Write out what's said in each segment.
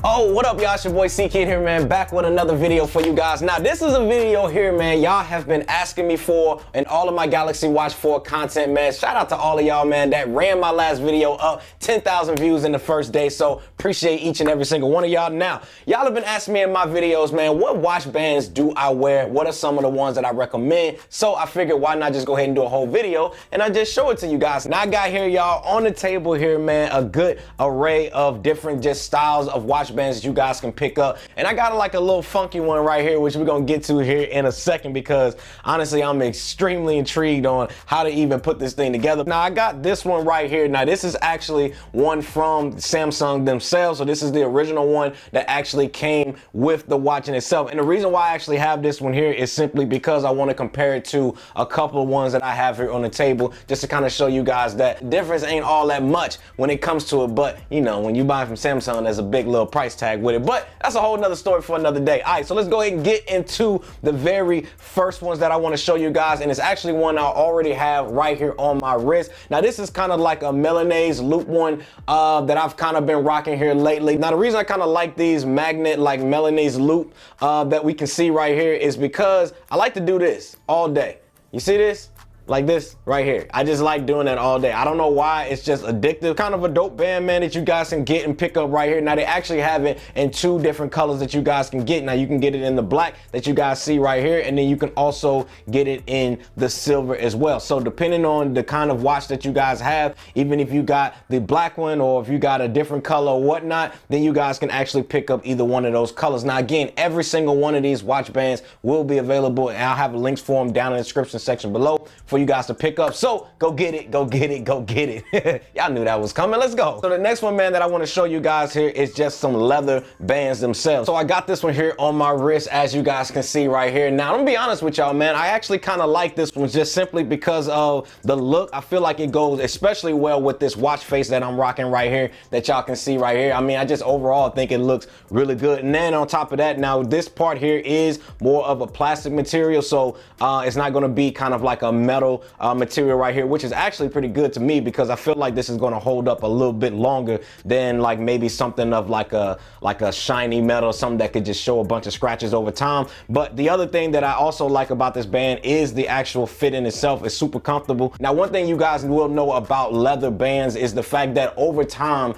Oh, what up, y'all? It's your boy CKid here, man, back with another video for you guys. Now, this is a video here, man, y'all have been asking me for in all of my Galaxy Watch 4 content, man. Shout out to all of y'all, man, that ran my last video up 10,000 views in the first day, so appreciate each and every single one of y'all. Now, y'all have been asking me in my videos, man, what watch bands do I wear? What are some of the ones that I recommend? So I figured, why not just go ahead and do a whole video and I just show it to you guys. Now, I got here, y'all, on the table here, man, a good array of different just styles of watch bands that you guys can pick up, and I got like a little funky one right here, which we're gonna get to here in a second, because honestly I'm extremely intrigued on how to even put this thing together. Now, I got this one right here. Now, this is actually one from Samsung themselves, so this is the original one that actually came with the watch in itself. And the reason why I actually have this one here is simply because I want to compare it to a couple of ones that I have here on the table, just to kind of show you guys that difference ain't all that much when it comes to it. But you know, when you buy from Samsung, there's a big little price tag with it, but that's a whole nother story for another day. All right, so let's go ahead and get into the very first ones that I want to show you guys, and it's actually one I already have right here on my wrist. Now, this is kind of like a Milanese loop one that I've kind of been rocking here lately. Now, the reason I kind of like these magnet like Milanese loop that we can see right here is because I like to do this all day. You see this? Like this right here. I just like doing that all day. I don't know why, it's just addictive. Kind of a dope band, man, that you guys can get and pick up right here. Now, they actually have it in two different colors that you guys can get. Now, you can get it in the black that you guys see right here, and then you can also get it in the silver as well. So depending on the kind of watch that you guys have, even if you got the black one or if you got a different color or whatnot, then you guys can actually pick up either one of those colors. Now, again, every single one of these watch bands will be available, and I'll have links for them down in the description section below for you guys to pick up. So go get it, go get it, go get it. Y'all knew that was coming. Let's go. So the next one, man, that I want to show you guys here is just some leather bands themselves. So I got this one here on my wrist, as you guys can see right here. Now, I'm gonna be honest with y'all, man, I actually kind of like this one just simply because of the look. I feel like it goes especially well with this watch face that I'm rocking right here, that y'all can see right here. I mean, I just overall think it looks really good. And then on top of that, now this part here is more of a plastic material, so it's not going to be kind of like a metal material right here, which is actually pretty good to me, because I feel like this is going to hold up a little bit longer than like maybe something of like a shiny metal, something that could just show a bunch of scratches over time. But the other thing that I also like about this band is the actual fit in itself. It's super comfortable. Now, one thing you guys will know about leather bands is the fact that over time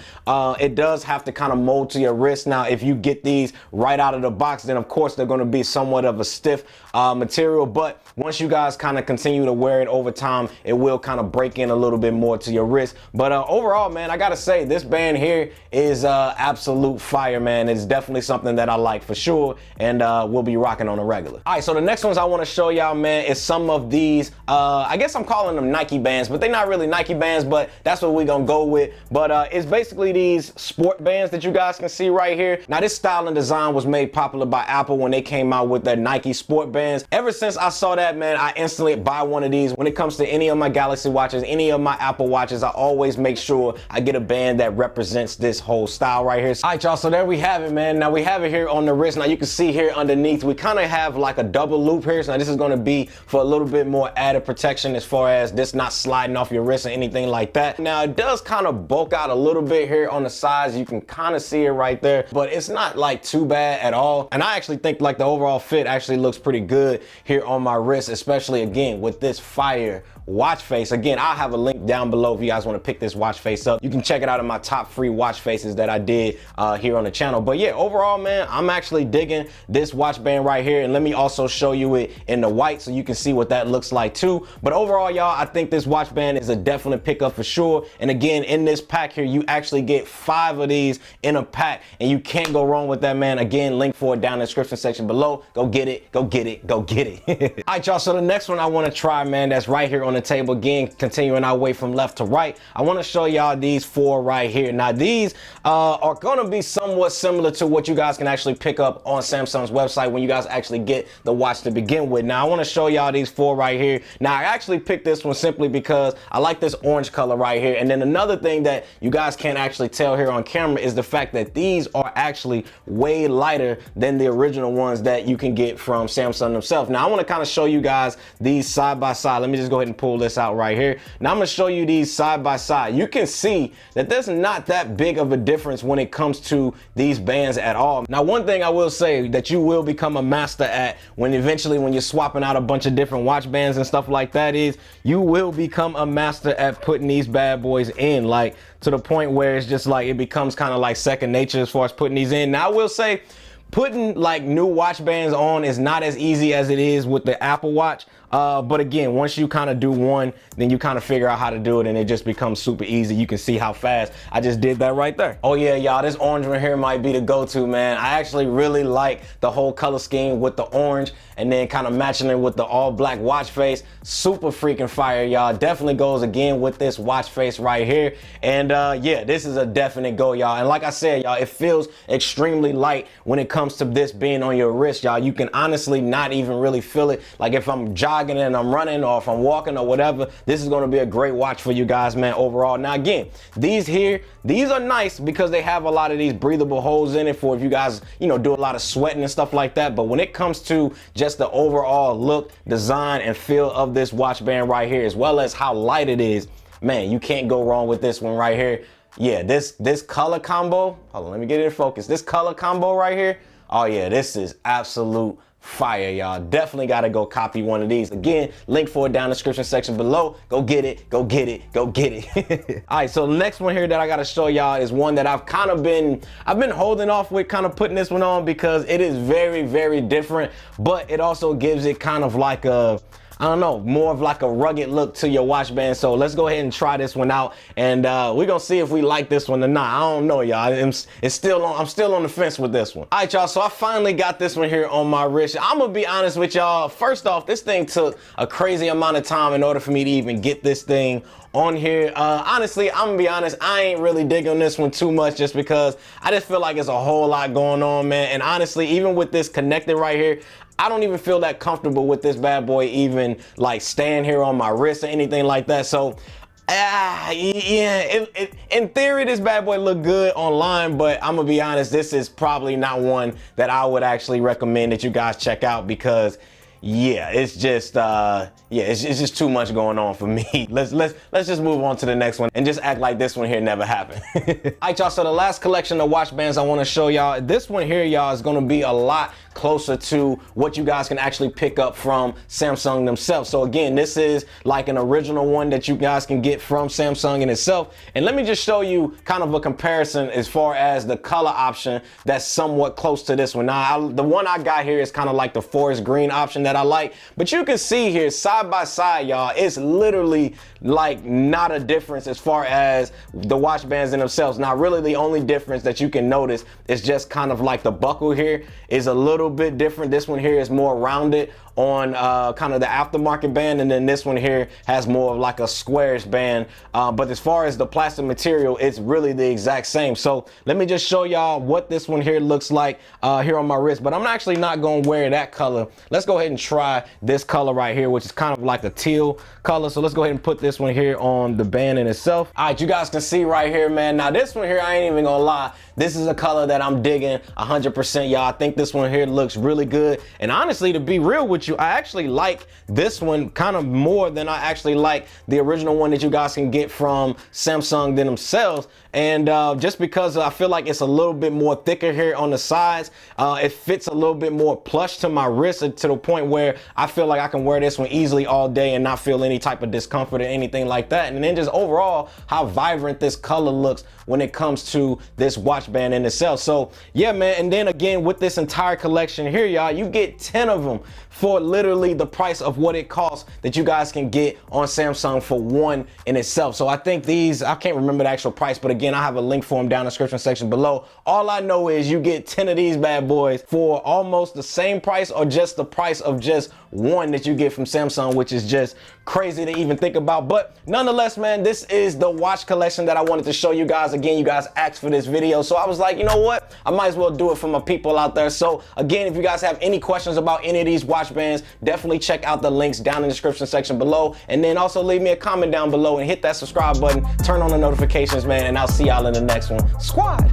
it does have to kind of mold to your wrist. Now, if you get these right out of the box, then of course they're going to be somewhat of a stiff material, but once you guys kind of continue to wear it over time, it will kind of break in a little bit more to your wrist. But overall, man, I gotta say, this band here is absolute fire, man. It's definitely something that I like for sure, and we'll be rocking on a regular. All right, so the next ones I want to show y'all, man, is some of these I guess I'm calling them Nike bands, but they're not really Nike bands, but that's what we're gonna go with. But it's basically these sport bands that you guys can see right here. Now, this style and design was made popular by Apple when they came out with their Nike sport bands. Ever since I saw that, man, I instantly buy one of these. When it comes to any of my Galaxy watches, any of my Apple watches, I always make sure I get a band that represents this whole style right here. All right, y'all, so there we have it, man. Now, we have it here on the wrist. Now, you can see here underneath, we kind of have like a double loop here. So now this is going to be for a little bit more added protection as far as this not sliding off your wrist or anything like that. Now, it does kind of bulk out a little bit here on the sides. You can kind of see it right there, but it's not like too bad at all. And I actually think like the overall fit actually looks pretty good here on my wrist, especially again with this fire watch face. Again, I'll have a link down below if you guys want to pick this watch face up. You can check it out in my top free watch faces that I did here on the channel. But yeah, overall, man, I'm actually digging this watch band right here. And let me also show you it in the white so you can see what that looks like too. But overall, y'all, I think this watch band is a definite pickup for sure. And again, in this pack here, you actually get 5 of these in a pack, and you can't go wrong with that, man. Again, link for it down in the description section below. Go get it, go get it, go get it. All right, y'all, so the next one I want to try, man, that's right here on the table. Again, continuing our way from left to right, I want to show y'all these 4 right here. Now, these are going to be somewhat similar to what you guys can actually pick up on Samsung's website when you guys actually get the watch to begin with. Now, I want to show y'all these 4 right here. Now, I actually picked this one simply because I like this orange color right here. And then another thing that you guys can't actually tell here on camera is the fact that these are actually way lighter than the original ones that you can get from Samsung themselves. Now, I want to kind of show you guys these side by side. Let me just go ahead and pull this out right here. Now I'm gonna show you these side by side. You can see that there's not that big of a difference when it comes to these bands at all. Now, one thing I will say that you will become a master at when eventually when you're swapping out a bunch of different watch bands and stuff like that is you will become a master at putting these bad boys in, like to the point where it's just like it becomes kind of like second nature as far as putting these in. Now I will say putting like new watch bands on is not as easy as it is with the Apple Watch. But again, once you kind of do one, then you kind of figure out how to do it and it just becomes super easy. You can see how fast I just did that right there. Oh yeah, y'all, this orange one here might be the go-to, man. I actually really like the whole color scheme with the orange and then kind of matching it with the all black watch face. Super freaking fire, y'all. Definitely goes again with this watch face right here. And yeah, this is a definite go, y'all. And like I said, y'all, it feels extremely light when it comes to this being on your wrist, y'all. You can honestly not even really feel it. Like if I'm jogging and I'm running or if I'm walking or whatever, this is going to be a great watch for you guys, man, overall. Now again, these are nice because they have a lot of these breathable holes in it for if you guys, you know, do a lot of sweating and stuff like that. But when it comes to just the overall look, design, and feel of this watch band right here, as well as how light it is, man, you can't go wrong with this one right here. Yeah, this color combo, hold on, let me get it in focus. This color combo right here, oh yeah, this is absolute fire, y'all. Definitely got to go copy one of these. Again, link for it down in the description section below. Go get it, go get it, go get it. All right, so the next one here that I got to show y'all is one that I've been holding off with kind of putting this one on because it is very, very different, but it also gives it kind of like a, I don't know, more of like a rugged look to your watch band. So let's go ahead and try this one out, and we're gonna see if we like this one or not. I don't know, y'all. I'm still on the fence with this one. All right, y'all, so I finally got this one here on my wrist. I'm gonna be honest with y'all. First off, this thing took a crazy amount of time in order for me to even get this thing on here. Honestly, I'm gonna be honest, I ain't really digging this one too much just because I just feel like it's a whole lot going on, man. And honestly, even with this connected right here, I don't even feel that comfortable with this bad boy even like staying here on my wrist or anything like that. So yeah, in theory, this bad boy look good online, but I'm gonna be honest, this is probably not one that I would actually recommend that you guys check out because yeah, it's just it's just too much going on for me. Let's just move on to the next one and just act like this one here never happened. All right, y'all, so the last collection of watch bands I want to show y'all, this one here, y'all, is going to be a lot closer to what you guys can actually pick up from Samsung themselves. So again, this is like an original one that you guys can get from Samsung in itself. And let me just show you kind of a comparison as far as the color option that's somewhat close to this one. Now, the one I got here is kind of like the forest green option that I like, but you can see here side by side, y'all, it's literally like not a difference as far as the watch bands in themselves. Now, really the only difference that you can notice is just kind of like the buckle here is a little bit different. This one here is more rounded on kind of the aftermarket band, and then this one here has more of like a squarish band, but as far as the plastic material, it's really the exact same. So let me just show y'all what this one here looks like here on my wrist, but I'm actually not going to wear that color. Let's go ahead and try this color right here, which is kind of like a teal color. So let's go ahead and put this one here on the band in itself. All right, you guys can see right here, man. Now this one here, I ain't even gonna lie, this is a color that I'm digging 100%, y'all. I think this one here looks really good, and honestly, to be real with you, I actually like this one kind of more than I actually like the original one that you guys can get from Samsung themselves. And just because I feel like it's a little bit more thicker here on the sides, it fits a little bit more plush to my wrist to the point where I feel like I can wear this one easily all day and not feel any type of discomfort or anything like that. And then just overall, how vibrant this color looks when it comes to this watch band in itself. So yeah, man. And then again, with this entire collection here, y'all, you get 10 of them for literally the price of what it costs that you guys can get on Samsung for one in itself. So I think these, I can't remember the actual price, but again, I have a link for them down in the description section below. All I know is you get 10 of these bad boys for almost the same price or just the price of just one that you get from Samsung, which is just crazy to even think about. But nonetheless, man, this is the watch collection that I wanted to show you guys. Again, you guys asked for this video, so I was like, you know what? I might as well do it for my people out there. So again, if you guys have any questions about any of these watch bands, definitely check out the links down in the description section below. And then also leave me a comment down below and hit that subscribe button, turn on the notifications, man, and I'll see y'all in the next one. Squad.